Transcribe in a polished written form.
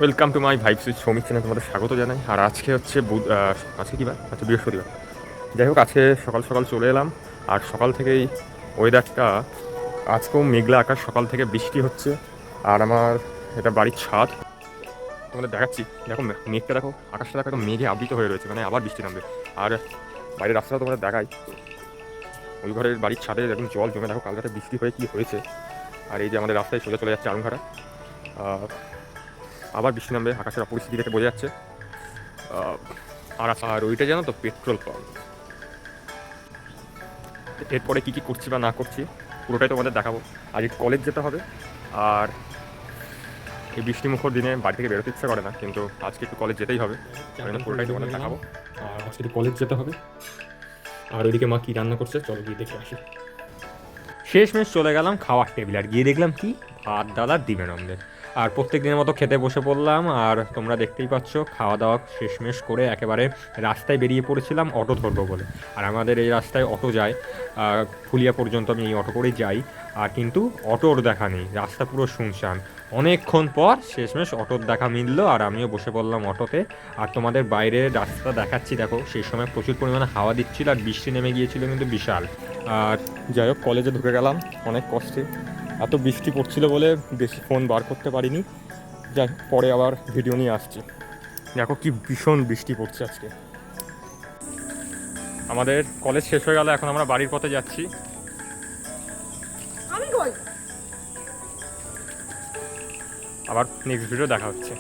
Welcome to my vibe switch Soumik channel, তোমাদের স্বাগত জানাই। আর আজকে হচ্ছে আজকে কী বার? আচ্ছা, বৃহস্পতিবার। যাই হোক, আজকে সকাল সকাল চলে এলাম। আর সকাল থেকেই ওয়েদারটা আজকেও মেঘলা আকাশ, সকাল থেকে বৃষ্টি হচ্ছে। আর আমার এটা বাড়ির ছাদ, তোমাদের দেখাচ্ছি। দেখো মেঘটা, দেখো আকাশটা, দেখো একদম মেঘে আবৃত হয়ে রয়েছে, মানে আবার বৃষ্টি নামবে। আর বাইরের রাস্তাটা তোমাদের দেখাই, ওই ঘরের বাড়ির ছাদে একদম জল জমে, দেখো কাল রাতে বৃষ্টি হয়ে কী হয়েছে। আর এই যে আমাদের রাস্তায় সোজা চলে যাচ্ছে আলুঘাটা, আবার বৃষ্টি নামবে, আকাশের অপরিস্থিতি দেখে বোঝা যাচ্ছে। আর ওইটা জানো তো, পেট্রোল পাম্প। এরপরে কী কী করছি বা না করছি পুরোটাই তোমাদের দেখাবো। আজ কলেজ যেতে হবে, আর এই বৃষ্টিমুখর দিনে বাড়ি থেকে বেরোতে ইচ্ছা করে না, কিন্তু আজকে একটু কলেজ যেতেই হবে। পুরোটাই তোমাদের দেখাবো। আর আজকে একটু কলেজ যেতে হবে। আর ওইদিকে মা কী রান্না করছে, চলো গিয়ে দেখে আসি। শেষমেশ চলে গেলাম খাওয়ার টেবিল, আর গিয়ে দেখলাম কি, ভাত ডাল আর ডিমের অমলেট। আর প্রত্যেক দিনের মতো খেতে বসে পড়লাম। আর তোমরা দেখতেই পাচ্ছ, খাওয়া দাওয়া শেষমেশ করে একেবারে রাস্তায় বেরিয়ে পড়েছিলাম অটো ধরবো বলে। আর আমাদের এই রাস্তায় অটো যায় ফুলিয়া পর্যন্ত, আমি এই অটো করেই যাই। আর কিন্তু অটোর দেখা নেই, রাস্তা পুরো শুনশান। অনেকক্ষণ পর শেষমেশ অটোর দেখা মিললো, আর আমিও বসে পড়লাম অটোতে। আর তোমাদের বাইরের রাস্তা দেখাচ্ছি, দেখো সেই সময় প্রচুর পরিমাণে হাওয়া দিচ্ছিল, আর বৃষ্টি নেমে গিয়েছিল কিন্তু বিশাল। আর যাই হোক, কলেজে ঢুকে গেলাম অনেক কষ্টে। এত বৃষ্টি পড়ছিল বলে বেশি ফোন বার করতে পারিনি। যাই হোক, পরে আবার ভিডিও নিয়ে আসছি। দেখো কি ভীষণ বৃষ্টি পড়ছে আজকে। আমাদের কলেজ শেষ হয়ে গেল, এখন আমরা বাড়ির পথে যাচ্ছি। আবার নেক্সট ভিডিও দেখা হচ্ছে।